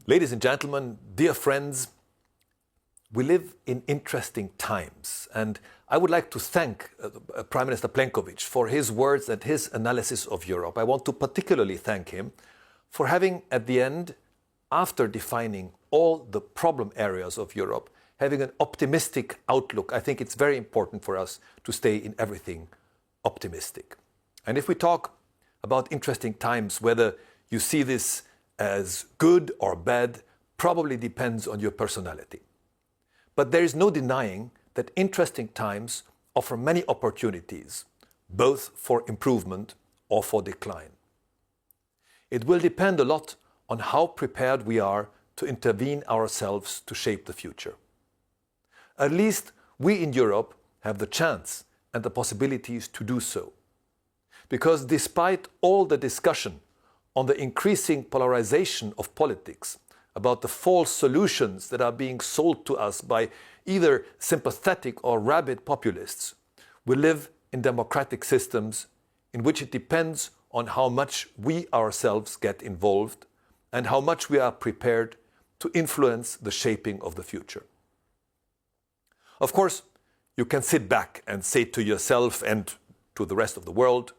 Ladies and gentlemen, dear friends, we live in interesting times, and I would like to thank Prime Minister Plenković for his words and his analysis of Europe. I want to particularly thank him for having, at the end, after defining all the problem areas of Europe, having an optimistic outlook. I think it's very important for us to stay in everything optimistic. And if we talk about interesting times, whether you see this as good or bad, probably depends on your personality. But there is no denying that interesting times offer many opportunities, both for improvement or for decline. It will depend a lot on how prepared we are to intervene ourselves to shape the future. At least we in Europe have the chance and the possibilities to do so. Because despite all the discussion on the increasing polarization of politics, about the false solutions that are being sold to us by either sympathetic or rabid populists, we live in democratic systems in which it depends on how much we ourselves get involved and how much we are prepared to influence the shaping of the future. Of course, you can sit back and say to yourself and to the rest of the world,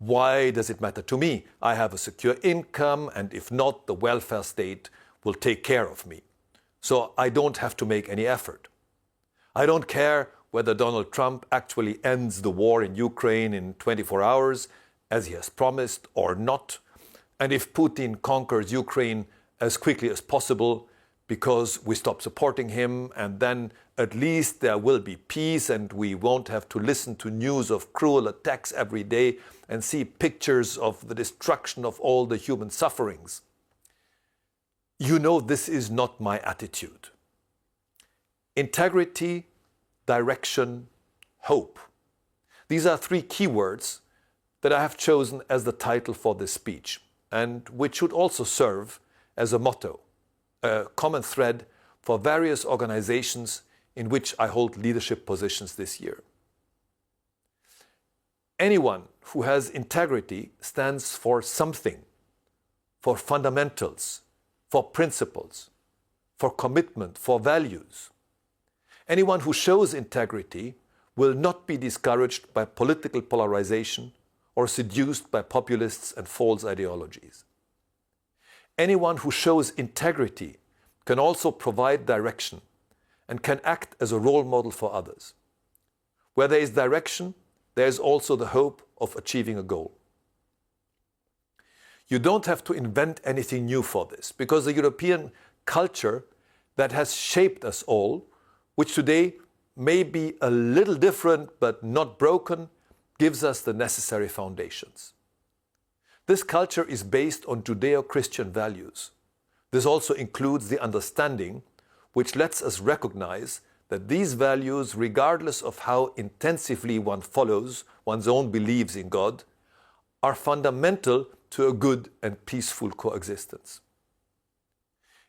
why does it matter to me? I have a secure income, and if not, the welfare state will take care of me. So I don't have to make any effort. I don't care whether Donald Trump actually ends the war in Ukraine in 24 hours, as he has promised, or not. And if Putin conquers Ukraine as quickly as possible, because we stop supporting him, and then at least there will be peace and we won't have to listen to news of cruel attacks every day and see pictures of the destruction of all the human sufferings. You know, this is not my attitude. Integrity, direction, hope. These are three keywords that I have chosen as the title for this speech, and which should also serve as a motto, a common thread for various organizations in which I hold leadership positions this year. Anyone who has integrity stands for something, for fundamentals, for principles, for commitment, for values. Anyone who shows integrity will not be discouraged by political polarization or seduced by populists and false ideologies. Anyone who shows integrity can also provide direction and can act as a role model for others. Where there is direction, there is also the hope of achieving a goal. You don't have to invent anything new for this, because the European culture that has shaped us all, which today may be a little different but not broken, gives us the necessary foundations. This culture is based on Judeo-Christian values. This also includes the understanding which lets us recognize that these values, regardless of how intensively one follows one's own beliefs in God, are fundamental to a good and peaceful coexistence.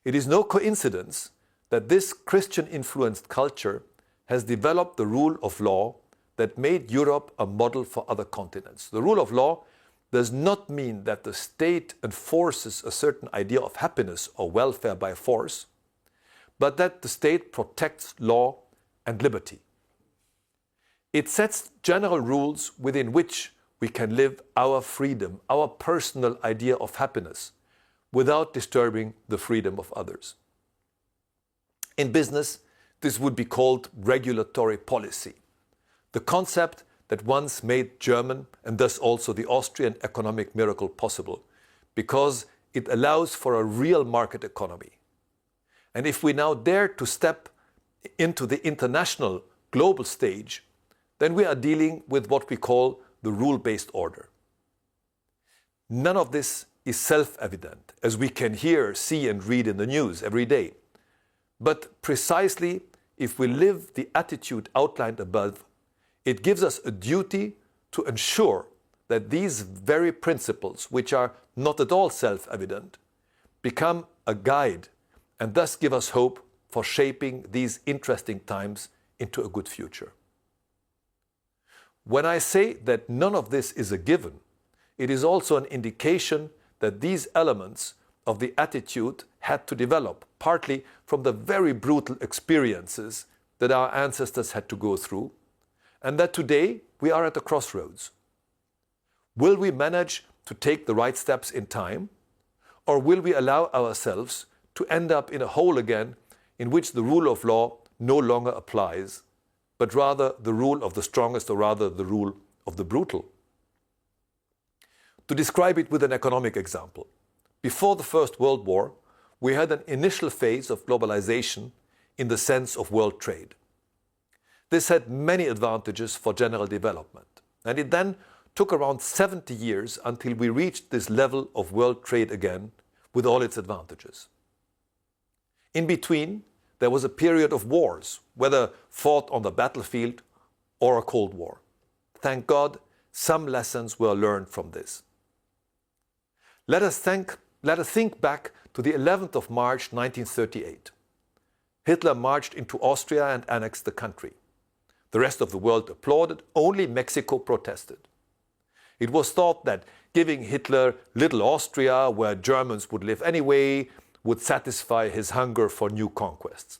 It is no coincidence that this Christian-influenced culture has developed the rule of law that made Europe a model for other continents. The rule of law does not mean that the state enforces a certain idea of happiness or welfare by force, but that the state protects law and liberty. It sets general rules within which we can live our freedom, our personal idea of happiness, without disturbing the freedom of others. In business, this would be called regulatory policy, the concept that once made German and thus also the Austrian economic miracle possible, because it allows for a real market economy. And if we now dare to step into the international global stage, then we are dealing with what we call the rule-based order. None of this is self-evident, as we can hear, see and read in the news every day. But precisely if we live the attitude outlined above, it gives us a duty to ensure that these very principles, which are not at all self-evident, become a guide and thus give us hope for shaping these interesting times into a good future. When I say that none of this is a given, it is also an indication that these elements of the attitude had to develop, partly from the very brutal experiences that our ancestors had to go through, and that today we are at a crossroads. Will we manage to take the right steps in time, or will we allow ourselves to end up in a hole again in which the rule of law no longer applies, but rather the rule of the strongest, or rather the rule of the brutal? To describe it with an economic example, before the First World War, we had an initial phase of globalization in the sense of world trade. This had many advantages for general development, and it then took around 70 years until we reached this level of world trade again with all its advantages. In between, there was a period of wars, whether fought on the battlefield or a Cold War. Thank God, some lessons were learned from this. Let us think back to the 11th of March 1938. Hitler marched into Austria and annexed the country. The rest of the world applauded, only Mexico protested. It was thought that giving Hitler Little Austria, where Germans would live anyway, would satisfy his hunger for new conquests.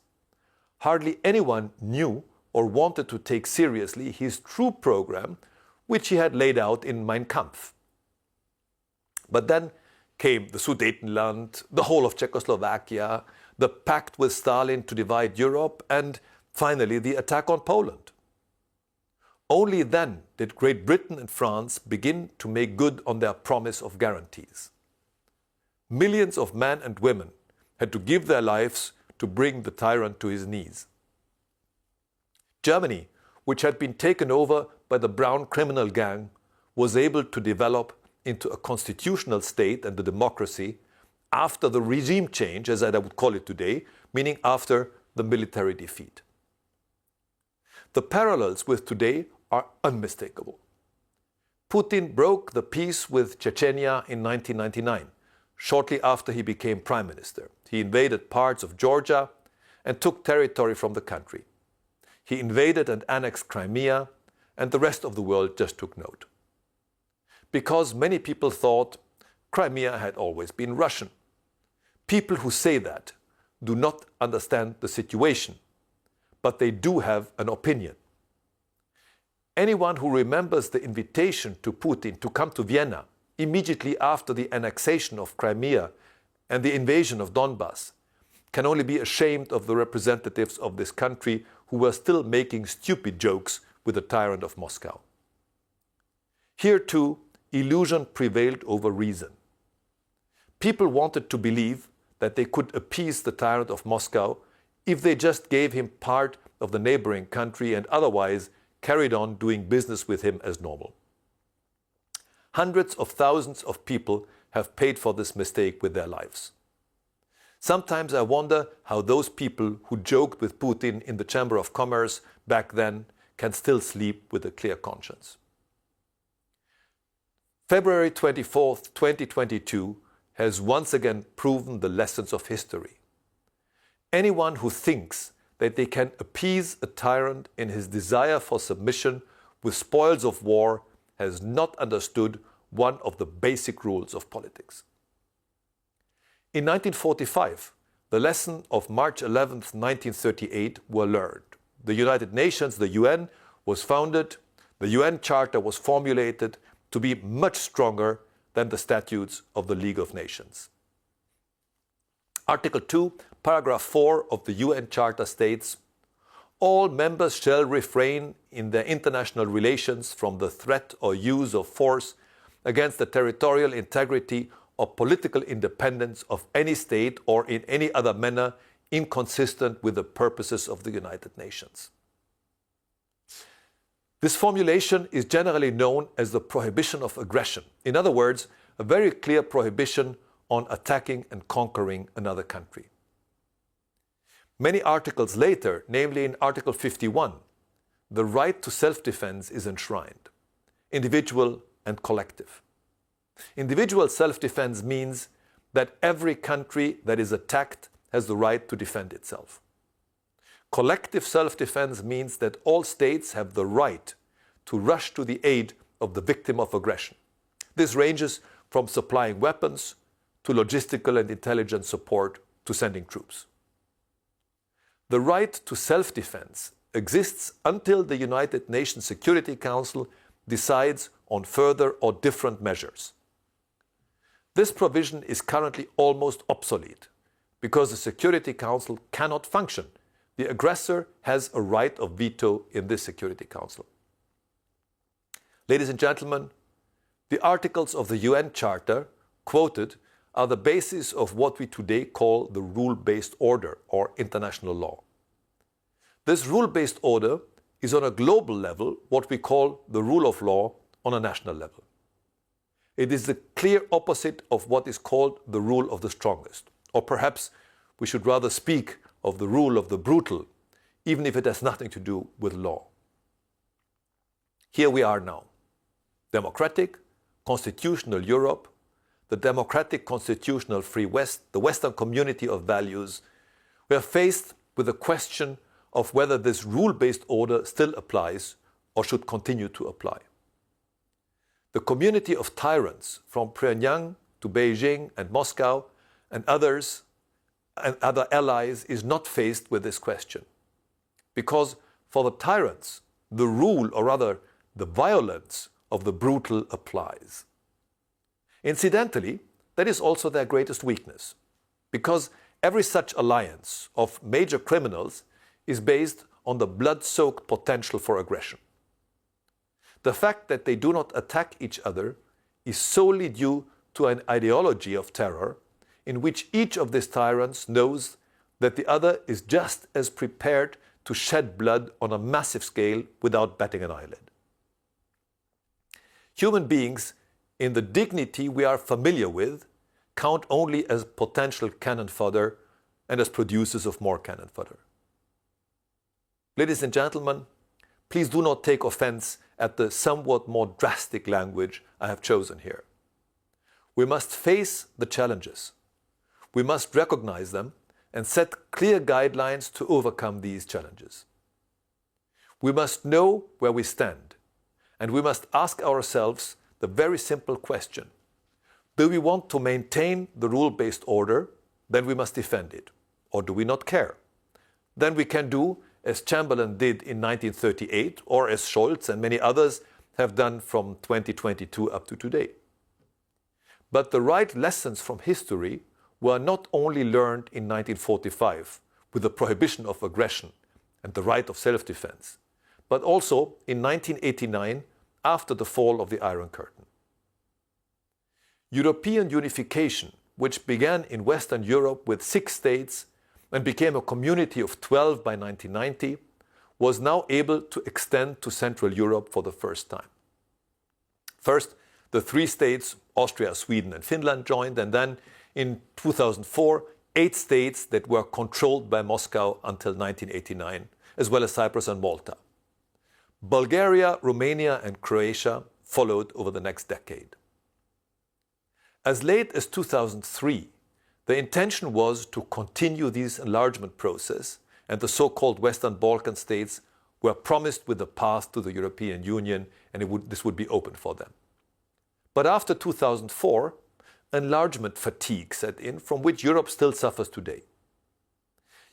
Hardly anyone knew or wanted to take seriously his true program, which he had laid out in Mein Kampf. But then came the Sudetenland, the whole of Czechoslovakia, the pact with Stalin to divide Europe, and finally the attack on Poland. Only then did Great Britain and France begin to make good on their promise of guarantees. Millions of men and women had to give their lives to bring the tyrant to his knees. Germany, which had been taken over by the brown criminal gang, was able to develop into a constitutional state and a democracy after the regime change, as I would call it today, meaning after the military defeat. The parallels with today are unmistakable. Putin broke the peace with Chechnya in 1999, shortly after he became prime minister. He invaded parts of Georgia and took territory from the country. He invaded and annexed Crimea, and the rest of the world just took note. Because many people thought Crimea had always been Russian. People who say that do not understand the situation, but they do have an opinion. Anyone who remembers the invitation to Putin to come to Vienna immediately after the annexation of Crimea and the invasion of Donbass can only be ashamed of the representatives of this country who were still making stupid jokes with the tyrant of Moscow. Here too, illusion prevailed over reason. People wanted to believe that they could appease the tyrant of Moscow if they just gave him part of the neighboring country and otherwise carried on doing business with him as normal. Hundreds of thousands of people have paid for this mistake with their lives. Sometimes I wonder how those people who joked with Putin in the Chamber of Commerce back then can still sleep with a clear conscience. February 24th, 2022 has once again proven the lessons of history. Anyone who thinks that they can appease a tyrant in his desire for submission with spoils of war has not understood one of the basic rules of politics. In 1945, the lesson of March 11th, 1938 were learned. The United Nations, the UN, was founded, the UN Charter was formulated to be much stronger than the statutes of the League of Nations. Article 2, paragraph 4 of the UN Charter states, "All members shall refrain in their international relations from the threat or use of force against the territorial integrity or political independence of any state or in any other manner inconsistent with the purposes of the United Nations." This formulation is generally known as the prohibition of aggression. In other words, a very clear prohibition on attacking and conquering another country. Many articles later, namely in Article 51, the right to self-defense is enshrined, individual and collective. Individual self-defense means that every country that is attacked has the right to defend itself. Collective self-defense means that all states have the right to rush to the aid of the victim of aggression. This ranges from supplying weapons to logistical and intelligence support to sending troops. The right to self-defense exists until the United Nations Security Council decides on further or different measures. This provision is currently almost obsolete because the Security Council cannot function. The aggressor has a right of veto in this Security Council. Ladies and gentlemen, the articles of the UN Charter quoted are the basis of what we today call the rule-based order or international law. This rule-based order is on a global level what we call the rule of law on a national level. It is the clear opposite of what is called the rule of the strongest, or perhaps we should rather speak of the rule of the brutal, even if it has nothing to do with law. Here we are now. Democratic, constitutional Europe, the democratic constitutional free West, the Western community of values, we are faced with the question of whether this rule-based order still applies or should continue to apply. The community of tyrants from Pyongyang to Beijing and Moscow and others and other allies is not faced with this question. Because for the tyrants, the rule, or rather the violence of the brutal applies. Incidentally, that is also their greatest weakness, because every such alliance of major criminals is based on the blood-soaked potential for aggression. The fact that they do not attack each other is solely due to an ideology of terror in which each of these tyrants knows that the other is just as prepared to shed blood on a massive scale without batting an eyelid. Human beings, in the dignity we are familiar with, count only as potential cannon fodder and as producers of more cannon fodder. Ladies and gentlemen, please do not take offense at the somewhat more drastic language I have chosen here. We must face the challenges. We must recognize them and set clear guidelines to overcome these challenges. We must know where we stand, and we must ask ourselves the very simple question: do we want to maintain the rule-based order? Then we must defend it. Or do we not care? Then we can do as Chamberlain did in 1938, or as Scholz and many others have done from 2022 up to today. But the right lessons from history were not only learned in 1945 with the prohibition of aggression and the right of self-defense, but also in 1989 after the fall of the Iron Curtain. European unification, which began in Western Europe with 6 states and became a community of 12 by 1990, was now able to extend to Central Europe for the first time. First, the 3 states, Austria, Sweden and Finland, joined, and then in 2004, 8 states that were controlled by Moscow until 1989, as well as Cyprus and Malta. Bulgaria, Romania and Croatia followed over the next decade. As late as 2003, the intention was to continue this enlargement process, and the so-called Western Balkan states were promised with a path to the European Union, and this would be open for them. But after 2004, enlargement fatigue set in, from which Europe still suffers today.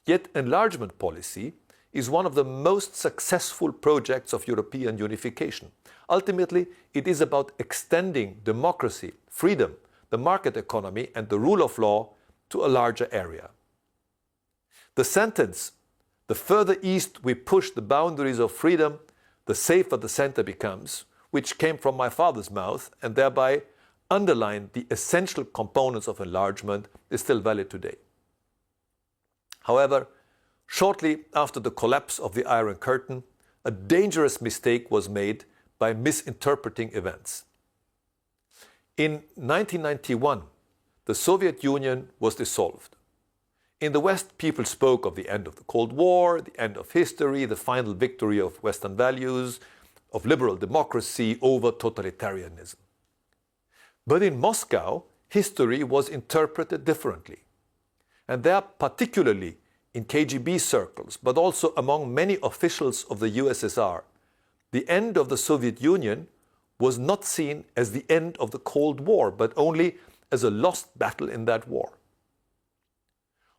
Yet enlargement policy is one of the most successful projects of European unification. Ultimately, it is about extending democracy, freedom, the market economy and the rule of law to a larger area. The sentence, "the further east we push the boundaries of freedom, the safer the center becomes," which came from my father's mouth and thereby underlined the essential components of enlargement, is still valid today. However, shortly after the collapse of the Iron Curtain, a dangerous mistake was made by misinterpreting events. In 1991, the Soviet Union was dissolved. In the West, people spoke of the end of the Cold War, the end of history, the final victory of Western values, of liberal democracy over totalitarianism. But in Moscow, history was interpreted differently. And there, particularly in KGB circles, but also among many officials of the USSR, the end of the Soviet Union was not seen as the end of the Cold War, but only as a lost battle in that war.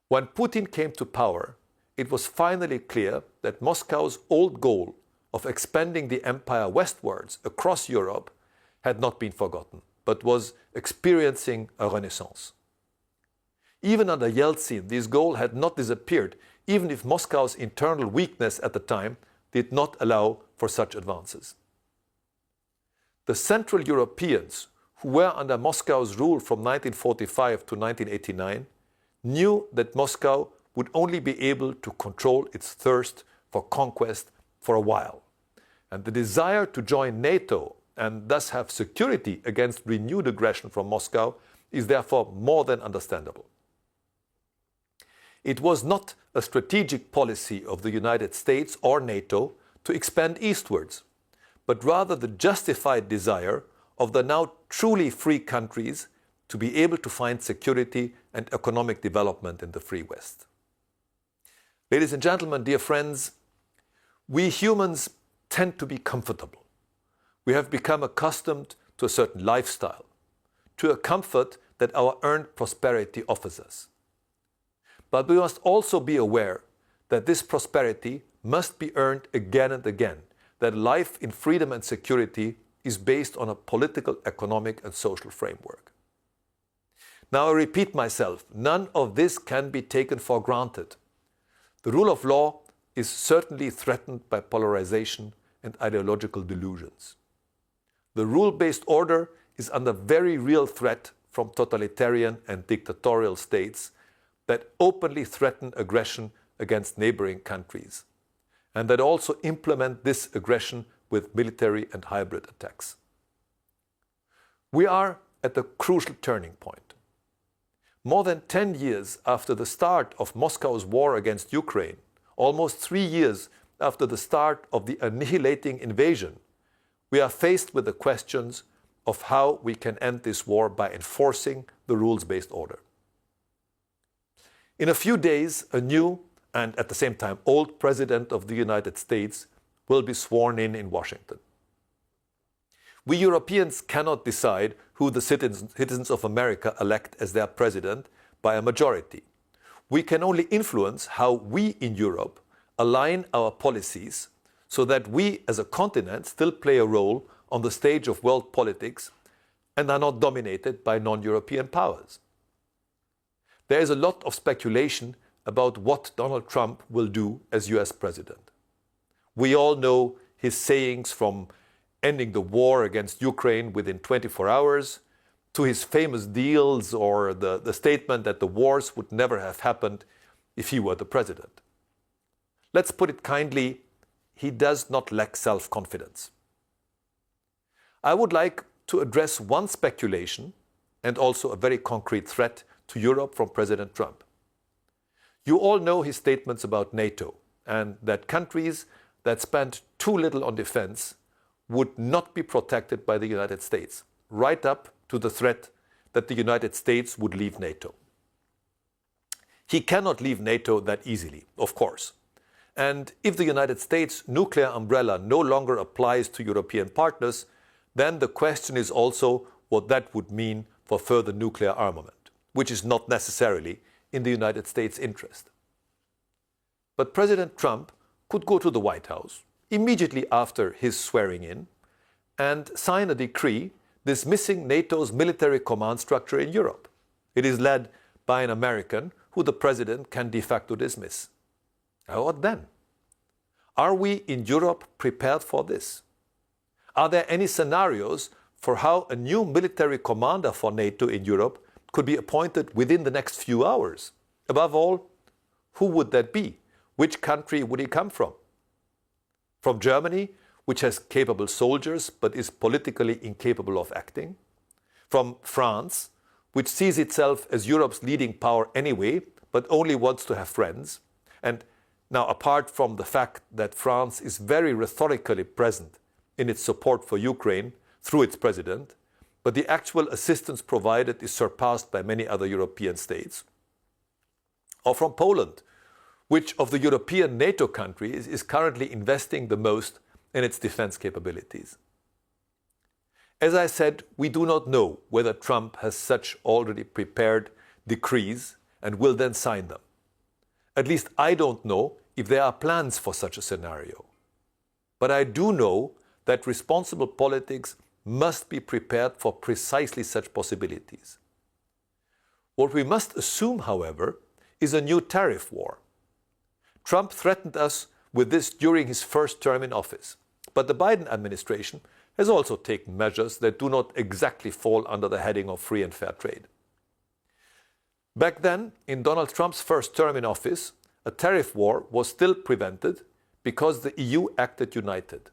When Putin came to power, it was finally clear that Moscow's old goal of expanding the empire westwards across Europe had not been forgotten, but was experiencing a renaissance. Even under Yeltsin, this goal had not disappeared, even if Moscow's internal weakness at the time did not allow for such advances. The Central Europeans, who were under Moscow's rule from 1945 to 1989, knew that Moscow would only be able to control its thirst for conquest for a while. And the desire to join NATO and thus have security against renewed aggression from Moscow is therefore more than understandable. It was not a strategic policy of the United States or NATO to expand eastwards, but rather the justified desire of the now truly free countries to be able to find security and economic development in the free West. Ladies and gentlemen, dear friends, we humans tend to be comfortable. We have become accustomed to a certain lifestyle, to a comfort that our earned prosperity offers us. But we must also be aware that this prosperity must be earned again and again, that life in freedom and security is based on a political, economic and social framework. Now I repeat myself, none of this can be taken for granted. The rule of law is certainly threatened by polarization and ideological delusions. The rule-based order is under very real threat from totalitarian and dictatorial states that openly threaten aggression against neighboring countries, and that also implement this aggression with military and hybrid attacks. We are at a crucial turning point. More than 10 years after the start of Moscow's war against Ukraine, almost 3 years after the start of the annihilating invasion, we are faced with the questions of how we can end this war by enforcing the rules-based order. In a few days, a new and at the same time old President of the United States will be sworn in Washington. We Europeans cannot decide who the citizens of America elect as their president by a majority. We can only influence how we in Europe align our policies so that we as a continent still play a role on the stage of world politics and are not dominated by non-European powers. There is a lot of speculation about what Donald Trump will do as US president. We all know his sayings from ending the war against Ukraine within 24 hours to his famous deals or the statement that the wars would never have happened if he were the president. Let's put it kindly, he does not lack self-confidence. I would like to address one speculation and also a very concrete threat to Europe from President Trump. You all know his statements about NATO and that countries that spend too little on defense would not be protected by the United States, right up to the threat that the United States would leave NATO. He cannot leave NATO that easily, of course. And if the United States' nuclear umbrella no longer applies to European partners, then the question is also what that would mean for further nuclear armament, which is not necessarily in the United States' interest. But President Trump could go to the White House immediately after his swearing in and sign a decree dismissing NATO's military command structure in Europe. It is led by an American who the president can de facto dismiss. Now what then? Are we in Europe prepared for this? Are there any scenarios for how a new military commander for NATO in Europe could be appointed within the next few hours? Above all, who would that be? Which country would he come from? From Germany, which has capable soldiers but is politically incapable of acting? From France, which sees itself as Europe's leading power anyway, but only wants to have friends? And now, apart from the fact that France is very rhetorically present in its support for Ukraine through its president, but the actual assistance provided is surpassed by many other European states. Or from Poland, which of the European NATO countries is currently investing the most in its defense capabilities. As I said, we do not know whether Trump has such already prepared decrees and will then sign them. At least I don't know if there are plans for such a scenario. But I do know that responsible politics must be prepared for precisely such possibilities. What we must assume, however, is a new tariff war. Trump threatened us with this during his first term in office, but the Biden administration has also taken measures that do not exactly fall under the heading of free and fair trade. Back then, in Donald Trump's first term in office, a tariff war was still prevented because the EU acted united.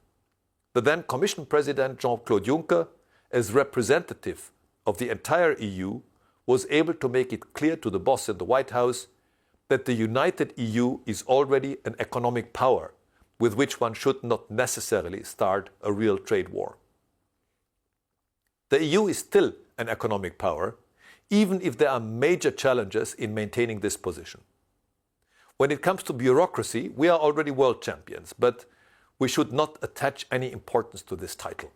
The then Commission President Jean-Claude Juncker, as representative of the entire EU, was able to make it clear to the boss in the White House that the united EU is already an economic power with which one should not necessarily start a real trade war. The EU is still an economic power, even if there are major challenges in maintaining this position. When it comes to bureaucracy, we are already world champions, but we should not attach any importance to this title.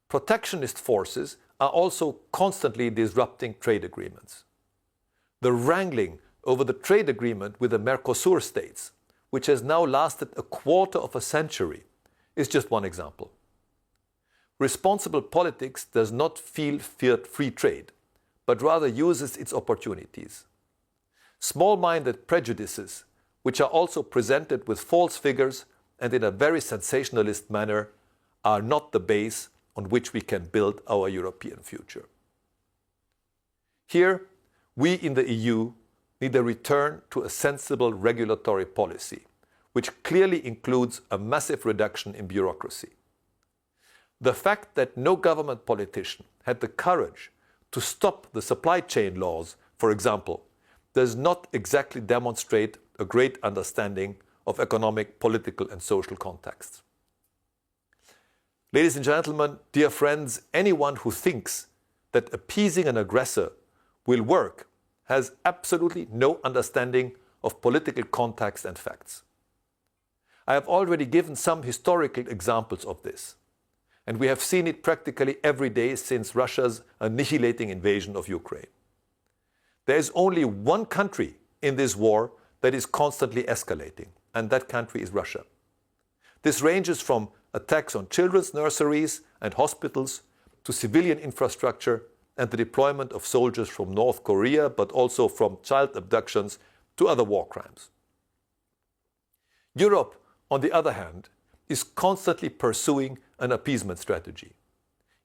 Protectionist forces are also constantly disrupting trade agreements. The wrangling over the trade agreement with the Mercosur states, which has now lasted a quarter of a century, is just one example. Responsible politics does not fear free trade, but rather uses its opportunities. Small-minded prejudices, which are also presented with false figures and in a very sensationalist manner, are not the base on which we can build our European future. Here, we in the EU need a return to a sensible regulatory policy, which clearly includes a massive reduction in bureaucracy. The fact that no government politician had the courage to stop the supply chain laws, for example, does not exactly demonstrate a great understanding of economic, political and social contexts. Ladies and gentlemen, dear friends, anyone who thinks that appeasing an aggressor will work has absolutely no understanding of political context and facts. I have already given some historical examples of this, and we have seen it practically every day since Russia's annihilating invasion of Ukraine. There is only one country in this war that is constantly escalating, and that country is Russia. This ranges from attacks on children's nurseries and hospitals to civilian infrastructure and the deployment of soldiers from North Korea, but also from child abductions to other war crimes. Europe, on the other hand, is constantly pursuing an appeasement strategy,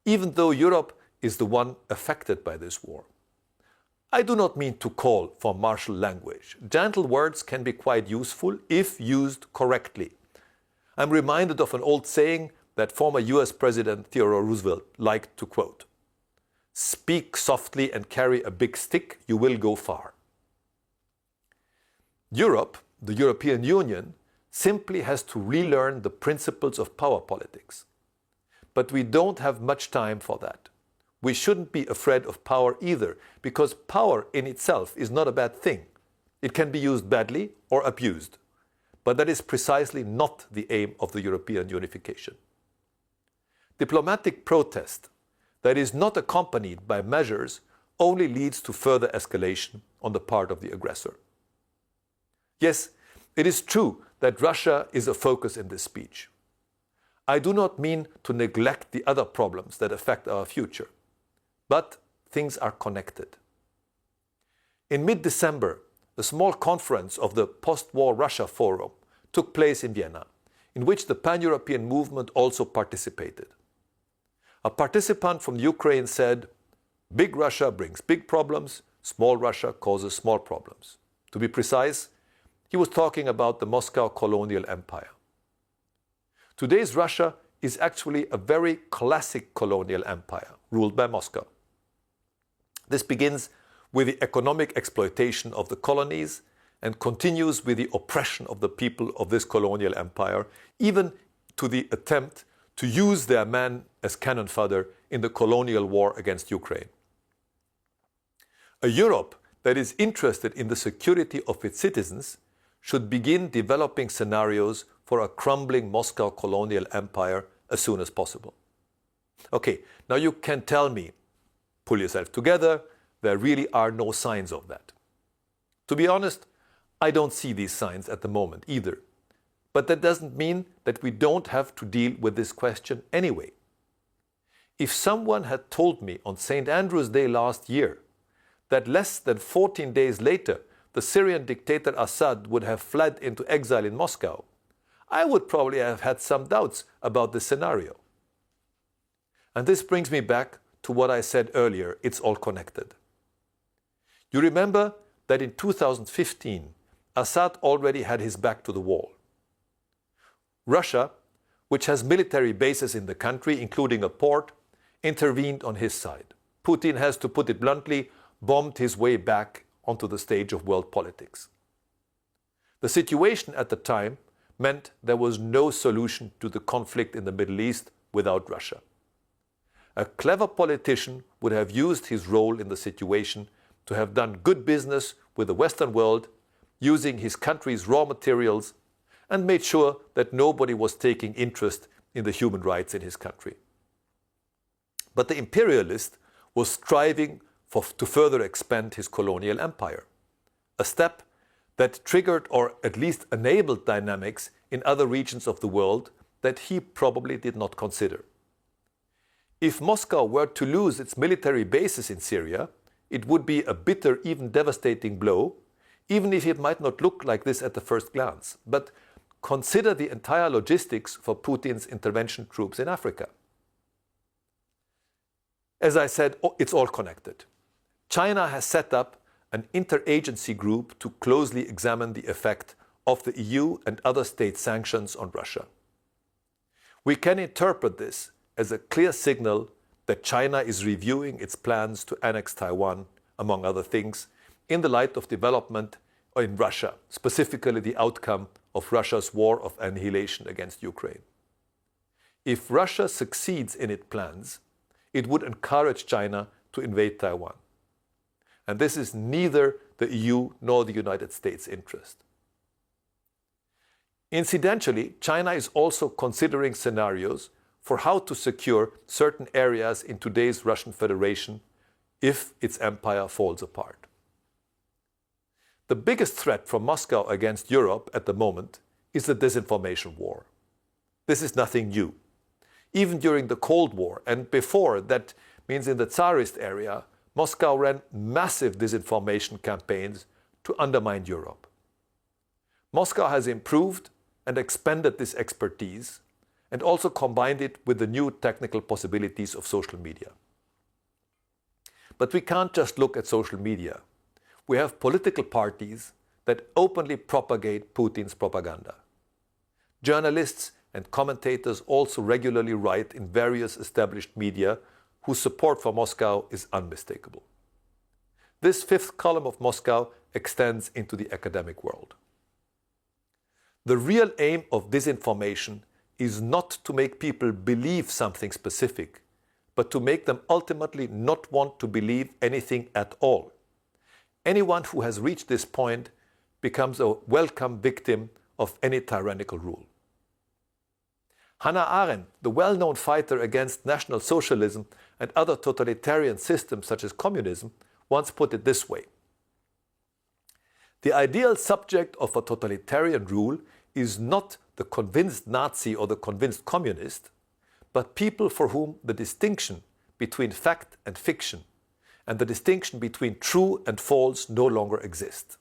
even though Europe is the one affected by this war. I do not mean to call for martial language. Gentle words can be quite useful if used correctly. I'm reminded of an old saying that former US President Theodore Roosevelt liked to quote, "Speak softly and carry a big stick, you will go far." Europe, the European Union, simply has to relearn the principles of power politics. But we don't have much time for that. We shouldn't be afraid of power either, because power in itself is not a bad thing. It can be used badly or abused. But that is precisely not the aim of the European unification. Diplomatic protest that is not accompanied by measures only leads to further escalation on the part of the aggressor. Yes, it is true that Russia is a focus in this speech. I do not mean to neglect the other problems that affect our future, but things are connected. In mid-December, a small conference of the post-war Russia Forum took place in Vienna, in which the pan-European movement also participated. A participant from Ukraine said, "Big Russia brings big problems, small Russia causes small problems." To be precise, he was talking about the Moscow colonial empire. Today's Russia is actually a very classic colonial empire ruled by Moscow. This begins with the economic exploitation of the colonies and continues with the oppression of the people of this colonial empire, even to the attempt to use their men as cannon fodder in the colonial war against Ukraine. A Europe that is interested in the security of its citizens should begin developing scenarios for a crumbling Moscow colonial empire as soon as possible. Okay, now you can tell me, pull yourself together, there really are no signs of that. To be honest, I don't see these signs at the moment either. But that doesn't mean that we don't have to deal with this question anyway. If someone had told me on St. Andrew's Day last year that less than 14 days later the Syrian dictator Assad would have fled into exile in Moscow, I would probably have had some doubts about this scenario. And this brings me back to what I said earlier, it's all connected. You remember that in 2015, Assad already had his back to the wall. Russia, which has military bases in the country, including a port, intervened on his side. Putin has, to put it bluntly, bombed his way back onto the stage of world politics. The situation at the time meant there was no solution to the conflict in the Middle East without Russia. A clever politician would have used his role in the situation to have done good business with the Western world, using his country's raw materials, and made sure that nobody was taking interest in the human rights in his country. But the imperialist was striving to further expand his colonial empire, a step that triggered or at least enabled dynamics in other regions of the world that he probably did not consider. If Moscow were to lose its military bases in Syria, it would be a bitter, even devastating blow, even if it might not look like this at the first glance. But consider the entire logistics for Putin's intervention troops in Africa. As I said, it's all connected. China has set up an interagency group to closely examine the effect of the EU and other state sanctions on Russia. We can interpret this as a clear signal that China is reviewing its plans to annex Taiwan, among other things, in the light of development in Russia, specifically the outcome of Russia's war of annihilation against Ukraine. If Russia succeeds in its plans, it would encourage China to invade Taiwan. And this is neither the EU nor the United States' interest. Incidentally, China is also considering scenarios for how to secure certain areas in today's Russian Federation if its empire falls apart. The biggest threat from Moscow against Europe at the moment is the disinformation war. This is nothing new. Even during the Cold War and before, that means in the Tsarist area, Moscow ran massive disinformation campaigns to undermine Europe. Moscow has improved and expanded this expertise and also combined it with the new technical possibilities of social media. But we can't just look at social media. We have political parties that openly propagate Putin's propaganda. Journalists and commentators also regularly write in various established media whose support for Moscow is unmistakable. This fifth column of Moscow extends into the academic world. The real aim of disinformation is not to make people believe something specific, but to make them ultimately not want to believe anything at all. Anyone who has reached this point becomes a welcome victim of any tyrannical rule. Hannah Arendt, the well-known fighter against National Socialism and other totalitarian systems such as communism, once put it this way: the ideal subject of a totalitarian rule is not the convinced Nazi or the convinced communist, but people for whom the distinction between fact and fiction and the distinction between true and false no longer exist.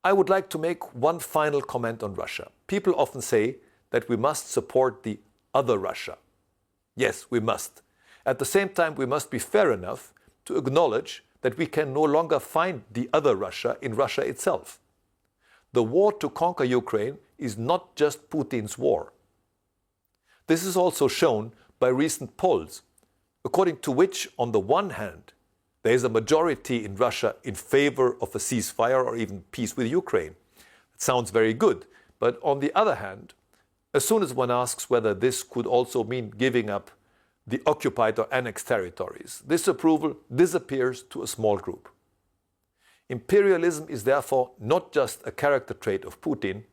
I would like to make one final comment on Russia. People often say that we must support the other Russia. Yes, we must. At the same time, we must be fair enough to acknowledge that we can no longer find the other Russia in Russia itself. The war to conquer Ukraine is not just Putin's war. This is also shown by recent polls, according to which, on the one hand, there is a majority in Russia in favor of a ceasefire or even peace with Ukraine. It sounds very good, but on the other hand, as soon as one asks whether this could also mean giving up the occupied or annexed territories, this approval disappears to a small group. Imperialism is therefore not just a character trait of Putin,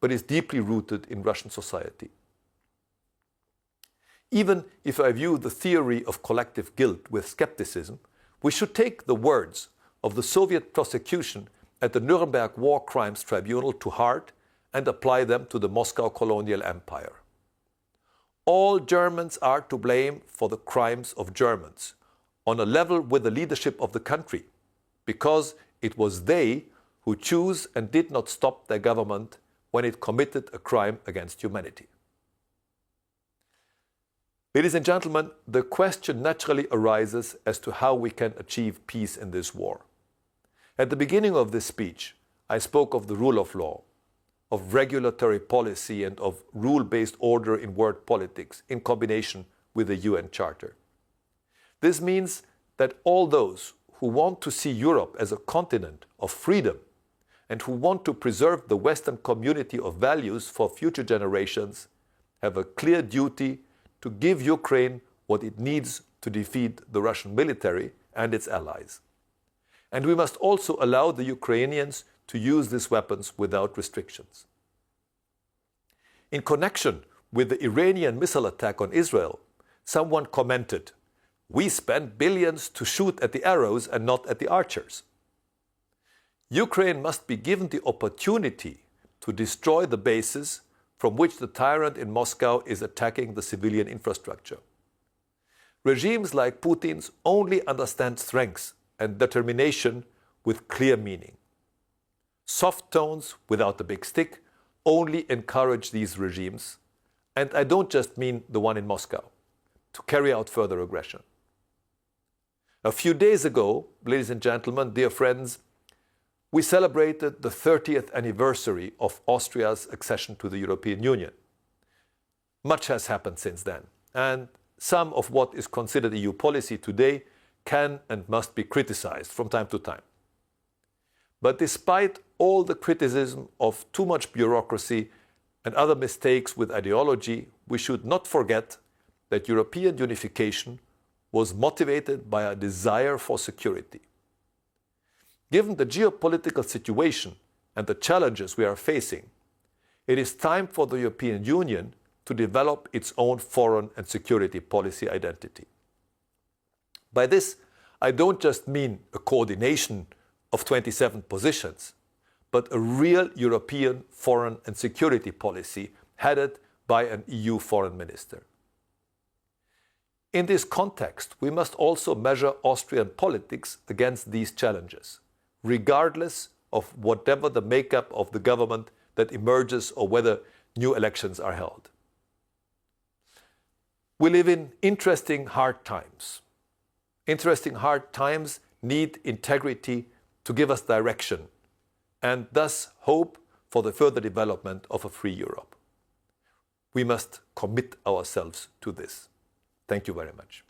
but is deeply rooted in Russian society. Even if I view the theory of collective guilt with skepticism, we should take the words of the Soviet prosecution at the Nuremberg War Crimes Tribunal to heart and apply them to the Moscow colonial empire. All Germans are to blame for the crimes of Germans, on a level with the leadership of the country, because it was they who chose and did not stop their government when it committed a crime against humanity. Ladies and gentlemen, the question naturally arises as to how we can achieve peace in this war. At the beginning of this speech, I spoke of the rule of law, of regulatory policy and of rule-based order in world politics in combination with the UN Charter. This means that all those who want to see Europe as a continent of freedom and who want to preserve the Western community of values for future generations have a clear duty to give Ukraine what it needs to defeat the Russian military and its allies. And we must also allow the Ukrainians to use these weapons without restrictions. In connection with the Iranian missile attack on Israel, someone commented, "We spend billions to shoot at the arrows and not at the archers." Ukraine must be given the opportunity to destroy the bases from which the tyrant in Moscow is attacking the civilian infrastructure. Regimes like Putin's only understand strength and determination with clear meaning. Soft tones without the big stick only encourage these regimes, and I don't just mean the one in Moscow, to carry out further aggression. A few days ago, ladies and gentlemen, dear friends, we celebrated the 30th anniversary of Austria's accession to the European Union. Much has happened since then, and some of what is considered EU policy today can and must be criticized from time to time. But despite all the criticism of too much bureaucracy and other mistakes with ideology, we should not forget that European unification was motivated by a desire for security. Given the geopolitical situation and the challenges we are facing, it is time for the European Union to develop its own foreign and security policy identity. By this, I don't just mean a coordination of 27 positions, but a real European foreign and security policy headed by an EU foreign minister. In this context, we must also measure Austrian politics against these challenges, regardless of whatever the makeup of the government that emerges or whether new elections are held. We live in interesting hard times. Interesting hard times need integrity to give us direction and thus hope for the further development of a free Europe. We must commit ourselves to this. Thank you very much.